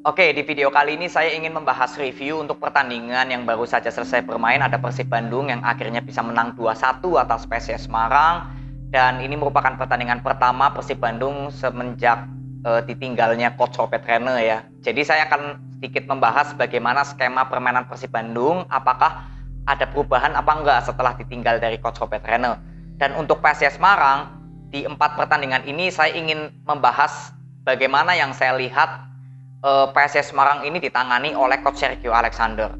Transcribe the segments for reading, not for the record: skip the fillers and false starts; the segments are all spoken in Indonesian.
Oke, di video kali ini saya ingin membahas review untuk pertandingan yang baru saja selesai bermain. Ada Persib Bandung yang akhirnya bisa menang 2-1 atas PSIS Semarang. Dan ini merupakan pertandingan pertama Persib Bandung semenjak ditinggalnya Coach Robert Rene ya. Jadi saya akan sedikit membahas bagaimana skema permainan Persib Bandung, apakah ada perubahan apa enggak setelah ditinggal dari Coach Robert Rene. Dan untuk PSIS Semarang, di 4 pertandingan ini saya ingin membahas bagaimana yang saya lihat PSIS Semarang ini ditangani oleh Coach Sergio Alexander.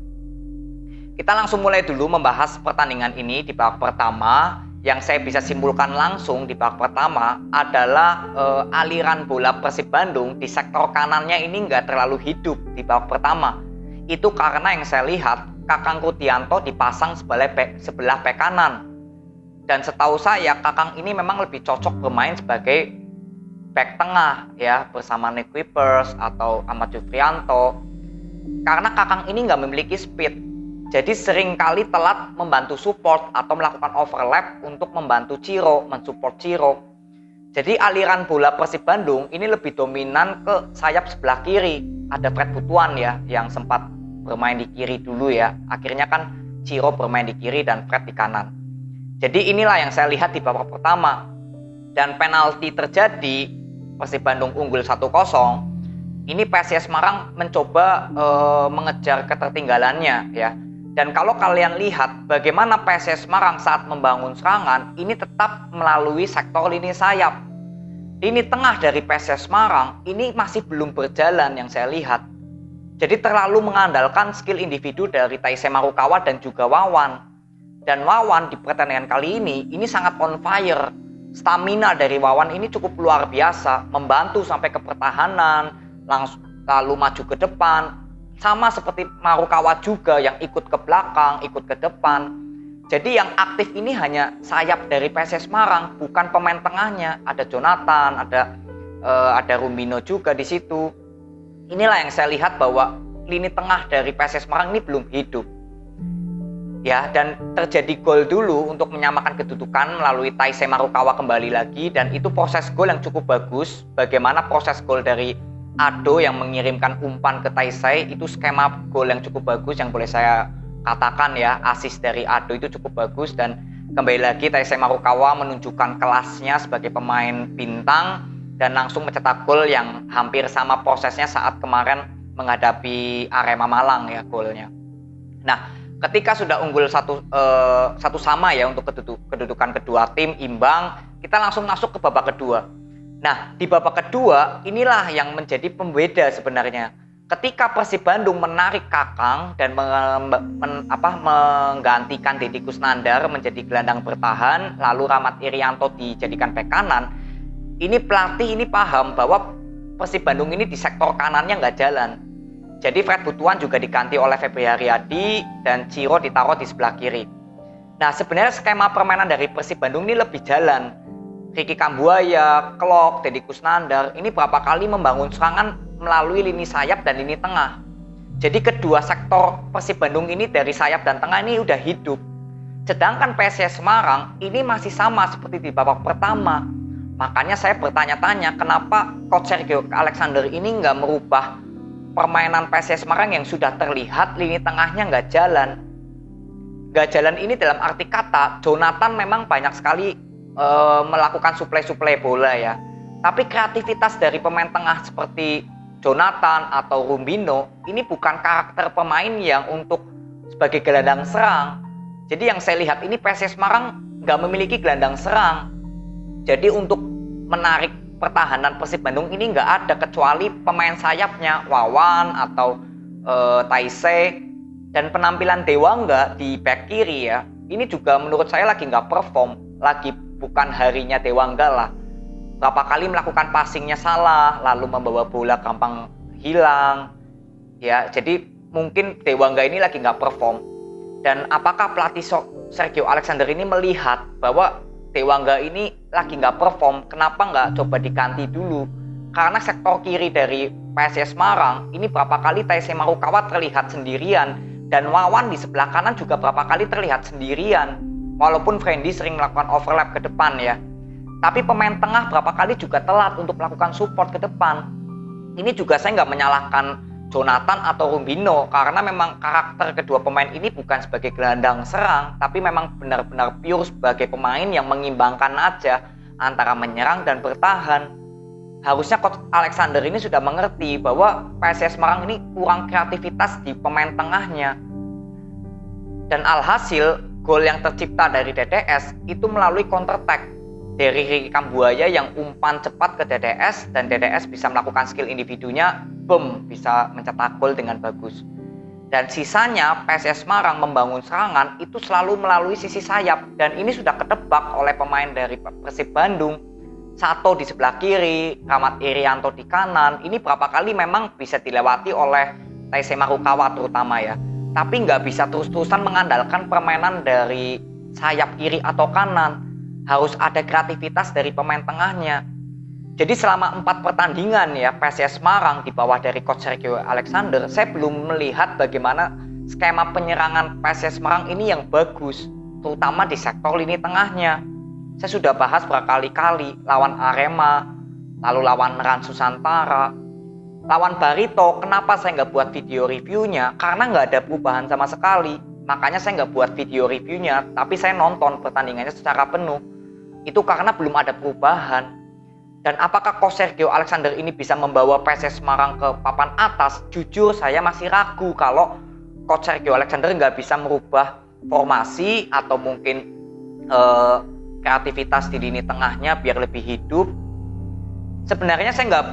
Kita langsung mulai dulu membahas pertandingan ini di babak pertama. Yang saya bisa simpulkan langsung di babak pertama adalah aliran bola Persib Bandung di sektor kanannya ini nggak terlalu hidup di babak pertama. Itu karena yang saya lihat Kakang Rudianto dipasang sebelah bek kanan. Dan setahu saya Kakang ini memang lebih cocok bermain sebagai back tengah ya bersama Nick Kuipers atau Ahmad Yufrianto, karena Kakang ini nggak memiliki speed, jadi seringkali telat membantu support atau melakukan overlap untuk membantu Ciro, mensupport Ciro. Jadi aliran bola Persib Bandung ini lebih dominan ke sayap sebelah kiri. Ada Fred Butuan ya yang sempat bermain di kiri dulu ya, akhirnya kan Ciro bermain di kiri dan Fred di kanan. Jadi inilah yang saya lihat di babak pertama. Dan penalti terjadi, Persib Bandung unggul 1-0. Ini PSIS Semarang mencoba mengejar ketertinggalannya ya. Dan kalau kalian lihat bagaimana PSIS Semarang saat membangun serangan, ini tetap melalui sektor lini sayap. Lini tengah dari PSIS Semarang ini masih belum berjalan yang saya lihat. Jadi terlalu mengandalkan skill individu dari Taisei Marukawa dan juga Wawan. Dan Wawan di pertandingan kali ini sangat on fire. Stamina dari Wawan ini cukup luar biasa, membantu sampai ke pertahanan, lalu maju ke depan. Sama seperti Marukawa juga yang ikut ke belakang, ikut ke depan. Jadi yang aktif ini hanya sayap dari PSIS Semarang, bukan pemain tengahnya. Ada Jonathan, ada Rumbino juga di situ. Inilah yang saya lihat bahwa lini tengah dari PSIS Semarang ini belum hidup. Ya, dan terjadi gol dulu untuk menyamakan kedudukan melalui Taisei Marukawa kembali lagi, dan itu proses gol yang cukup bagus. Bagaimana proses gol dari Ado yang mengirimkan umpan ke Taisei, itu skema gol yang cukup bagus yang boleh saya katakan ya. Assist dari Ado itu cukup bagus, dan kembali lagi Taisei Marukawa menunjukkan kelasnya sebagai pemain bintang dan langsung mencetak gol yang hampir sama prosesnya saat kemarin menghadapi Arema Malang ya golnya. Nah, ketika sudah unggul satu sama ya untuk kedudukan kedua tim imbang, kita langsung masuk ke babak kedua. Nah, di babak kedua inilah yang menjadi pembeda sebenarnya. Ketika Persib Bandung menarik Kakang dan menggantikan Deddy Kusnandar menjadi gelandang bertahan, lalu Rahmat Irianto dijadikan bek kanan, ini pelatih ini paham bahwa Persib Bandung ini di sektor kanannya nggak jalan. Jadi Fred Butuan juga diganti oleh Febri Haryadi dan Ciro ditaruh di sebelah kiri. Nah, sebenarnya skema permainan dari Persib Bandung ini lebih jalan. Ricky Kambuaya, Klok, Deddy Kusnandar ini berapa kali membangun serangan melalui lini sayap dan lini tengah. Jadi kedua sektor Persib Bandung ini dari sayap dan tengah ini udah hidup. Sedangkan PSIS Semarang ini masih sama seperti di babak pertama. Makanya saya bertanya-tanya kenapa Coach Sergio Alexander ini nggak merubah permainan PSIS Semarang yang sudah terlihat lini tengahnya nggak jalan. Nggak jalan ini dalam arti kata, Jonathan memang banyak sekali melakukan suplai bola ya. Tapi kreativitas dari pemain tengah seperti Jonathan atau Rumbino ini bukan karakter pemain yang untuk sebagai gelandang serang. Jadi yang saya lihat ini PSIS Semarang nggak memiliki gelandang serang. Jadi untuk menarik pertahanan Persib Bandung ini nggak ada kecuali pemain sayapnya Wawan atau Taisei, dan penampilan Dewangga di back kiri ya ini juga menurut saya lagi nggak perform, lagi bukan harinya Dewangga lah. Berapa kali melakukan passingnya salah, lalu membawa bola gampang hilang ya. Jadi mungkin Dewangga ini lagi nggak perform. Dan apakah pelatih Sergio Alexander ini melihat bahwa Dewangga ini lagi nggak perform, kenapa nggak coba diganti dulu? Karena sektor kiri dari PSIS Semarang ini berapa kali Taisei Marukawa terlihat sendirian, dan Wawan di sebelah kanan juga berapa kali terlihat sendirian. Walaupun Friendly sering melakukan overlap ke depan ya, tapi pemain tengah berapa kali juga telat untuk melakukan support ke depan. Ini juga saya nggak menyalahkan Jonathan atau Rumbino, karena memang karakter kedua pemain ini bukan sebagai gelandang serang, tapi memang benar-benar pure sebagai pemain yang mengimbangkan aja antara menyerang dan bertahan. Harusnya Coach Alexander ini sudah mengerti bahwa PSIS Semarang ini kurang kreativitas di pemain tengahnya. Dan alhasil gol yang tercipta dari DDS itu melalui counter attack dari Ricky Kambuaya yang umpan cepat ke DDS, dan DDS bisa melakukan skill individunya, bisa mencetak gol dengan bagus. Dan sisanya PSIS Semarang membangun serangan itu selalu melalui sisi sayap, dan ini sudah ketebak oleh pemain dari Persib Bandung. Sato di sebelah kiri, Rahmat Irianto di kanan, ini berapa kali memang bisa dilewati oleh Taisei Marukawa terutama ya. Tapi nggak bisa terus-terusan mengandalkan permainan dari sayap kiri atau kanan. Harus ada kreativitas dari pemain tengahnya. Jadi selama 4 pertandingan ya PSIS Semarang di bawah dari Coach Sergio Alexander, saya belum melihat bagaimana skema penyerangan PSIS Semarang ini yang bagus, terutama di sektor lini tengahnya. Saya sudah bahas berkali-kali lawan Arema, lalu lawan Meran Susantara, lawan Barito. Kenapa saya nggak buat video reviewnya? Karena nggak ada perubahan sama sekali. Makanya saya nggak buat video reviewnya, tapi saya nonton pertandingannya secara penuh. Itu karena belum ada perubahan. Dan apakah Coach Sergio Alexander ini bisa membawa PSIS Semarang ke papan atas? Jujur saya masih ragu kalau Coach Sergio Alexander nggak bisa merubah formasi atau mungkin kreativitas di lini tengahnya biar lebih hidup. Sebenarnya saya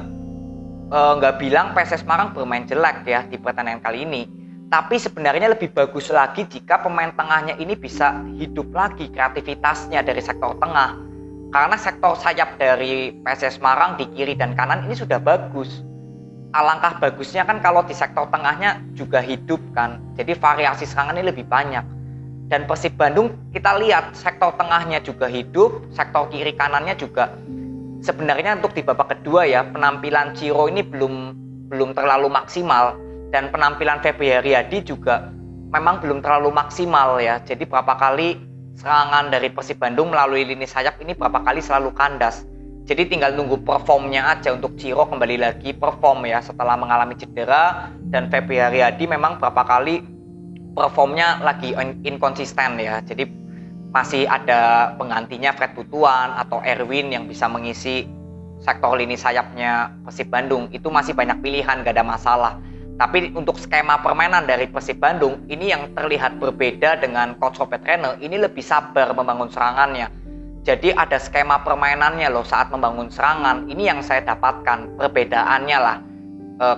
nggak bilang PSIS Semarang bermain jelek ya di pertandingan kali ini. Tapi sebenarnya lebih bagus lagi jika pemain tengahnya ini bisa hidup lagi kreativitasnya dari sektor tengah. Karena sektor sayap dari PSIS Semarang di kiri dan kanan ini sudah bagus. Alangkah bagusnya kan kalau di sektor tengahnya juga hidup kan. Jadi variasi serangan ini lebih banyak. Dan Persib Bandung kita lihat sektor tengahnya juga hidup, sektor kiri kanannya juga. Sebenarnya untuk di babak kedua ya, penampilan Ciro ini belum terlalu maksimal. Dan penampilan Febri Haryadi juga memang belum terlalu maksimal ya. Jadi berapa kali serangan dari Persib Bandung melalui lini sayap ini berapa kali selalu kandas. Jadi tinggal nunggu performnya aja untuk Ciro kembali lagi perform ya setelah mengalami cedera. Dan Febri Haryadi memang berapa kali performnya lagi inkonsisten ya. Jadi masih ada penggantinya Fred Butuan atau Erwin yang bisa mengisi sektor lini sayapnya Persib Bandung. Itu masih banyak pilihan, gak ada masalah. Tapi untuk skema permainan dari Persib Bandung, ini yang terlihat berbeda dengan Coach Robert Rene. Ini lebih sabar membangun serangannya. Jadi ada skema permainannya loh saat membangun serangan. Ini yang saya dapatkan perbedaannya lah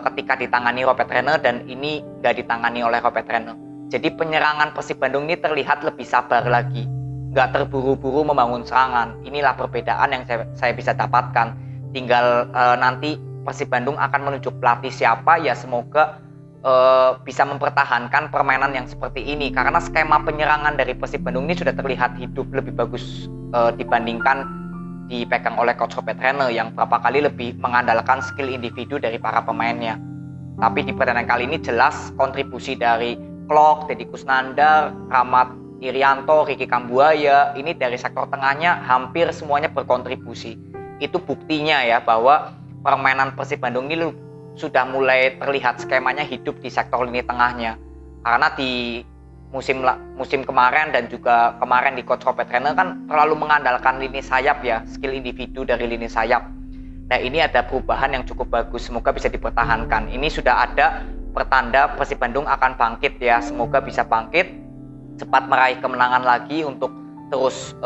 ketika ditangani Robert Rene dan ini gak ditangani oleh Robert Rene. Jadi penyerangan Persib Bandung ini terlihat lebih sabar lagi. Gak terburu-buru membangun serangan. Inilah perbedaan yang saya bisa dapatkan. Tinggal nanti Persib Bandung akan menunjuk pelatih siapa ya, semoga bisa mempertahankan permainan yang seperti ini karena skema penyerangan dari Persib Bandung ini sudah terlihat hidup lebih bagus dibandingkan dipegang oleh Coach Robert Rene yang berapa kali lebih mengandalkan skill individu dari para pemainnya. Tapi di pertandingan kali ini jelas kontribusi dari Klok, Deddy Kusnandar, Rahmat Irianto, Ricky Kambuaya ini dari sektor tengahnya hampir semuanya berkontribusi. Itu buktinya ya bahwa permainan Persib Bandung ini sudah mulai terlihat skemanya hidup di sektor lini tengahnya. Karena di musim kemarin dan juga kemarin di Coach Robert Rene kan terlalu mengandalkan lini sayap ya, skill individu dari lini sayap. Nah ini ada perubahan yang cukup bagus, semoga bisa dipertahankan. Ini sudah ada pertanda Persib Bandung akan bangkit ya, semoga bisa bangkit, cepat meraih kemenangan lagi untuk terus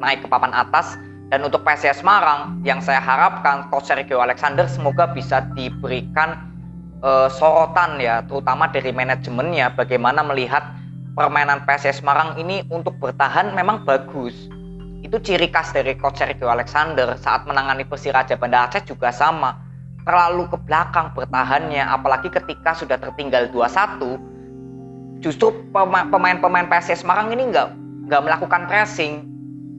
naik ke papan atas. Dan untuk PSIS Semarang yang saya harapkan Coach Sergio Alexander semoga bisa diberikan sorotan ya, terutama dari manajemennya, bagaimana melihat permainan PSIS Semarang ini untuk bertahan memang bagus. Itu ciri khas dari Coach Sergio Alexander saat menangani Persiraja Banda Aceh juga sama. Terlalu ke belakang bertahannya, apalagi ketika sudah tertinggal 2-1, justru pemain-pemain PSIS Semarang ini nggak melakukan pressing.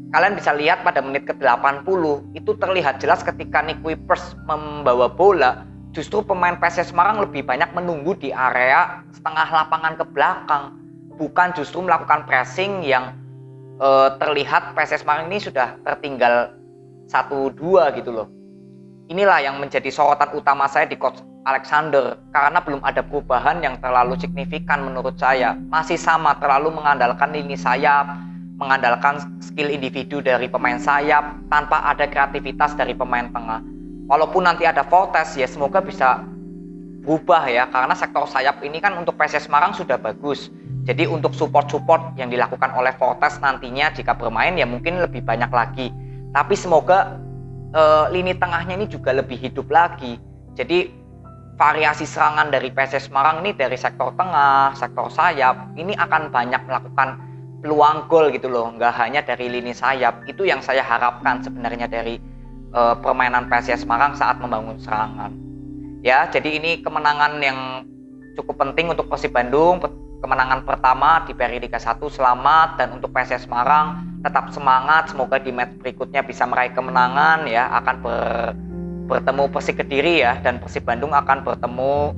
Kalian bisa lihat pada menit ke-80 itu terlihat jelas ketika Nick Wipers membawa bola, justru pemain PSIS Semarang lebih banyak menunggu di area setengah lapangan ke belakang, bukan justru melakukan pressing yang terlihat PSIS Semarang ini sudah tertinggal 1-2 gitu loh. Inilah yang menjadi sorotan utama saya di Coach Alexander karena belum ada perubahan yang terlalu signifikan menurut saya. Masih sama, terlalu mengandalkan lini sayap, mengandalkan skill individu dari pemain sayap tanpa ada kreativitas dari pemain tengah. Walaupun nanti ada Fortes ya semoga bisa berubah ya, karena sektor sayap ini kan untuk PSS Semarang sudah bagus. Jadi untuk support-support yang dilakukan oleh Fortes nantinya jika bermain ya mungkin lebih banyak lagi. Tapi semoga lini tengahnya ini juga lebih hidup lagi. Jadi variasi serangan dari PSS Semarang ini dari sektor tengah, sektor sayap ini akan banyak melakukan peluang gol gitu loh, nggak hanya dari lini sayap. Itu yang saya harapkan sebenarnya dari permainan PSS Semarang saat membangun serangan. Ya, jadi ini kemenangan yang cukup penting untuk Persib Bandung, kemenangan pertama di Peri Liga 1. Selamat, dan untuk PSS Semarang tetap semangat, semoga di match berikutnya bisa meraih kemenangan ya, akan bertemu Persik Kediri ya, dan Persib Bandung akan bertemu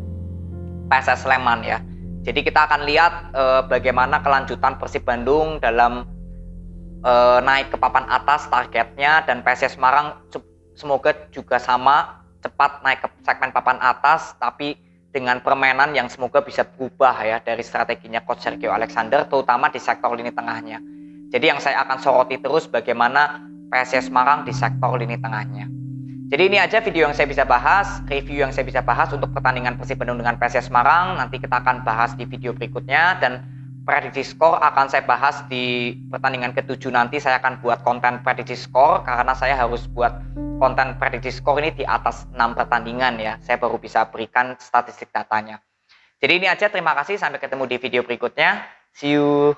PSS Sleman ya. Jadi kita akan lihat bagaimana kelanjutan Persib Bandung dalam naik ke papan atas targetnya, dan PSS Semarang semoga juga sama cepat naik ke segmen papan atas, tapi dengan permainan yang semoga bisa berubah ya dari strateginya Coach Sergio Alexander, terutama di sektor lini tengahnya. Jadi yang saya akan soroti terus bagaimana PSS Semarang di sektor lini tengahnya. Jadi ini aja video yang saya bisa bahas, review yang saya bisa bahas untuk pertandingan Persib Bandung dengan PSS Semarang. Nanti kita akan bahas di video berikutnya, dan prediksi skor akan saya bahas di pertandingan ke-7 nanti. Saya akan buat konten prediksi skor karena saya harus buat konten prediksi skor ini di atas 6 pertandingan ya. Saya baru bisa berikan statistik datanya. Jadi ini aja, terima kasih, sampai ketemu di video berikutnya. See you.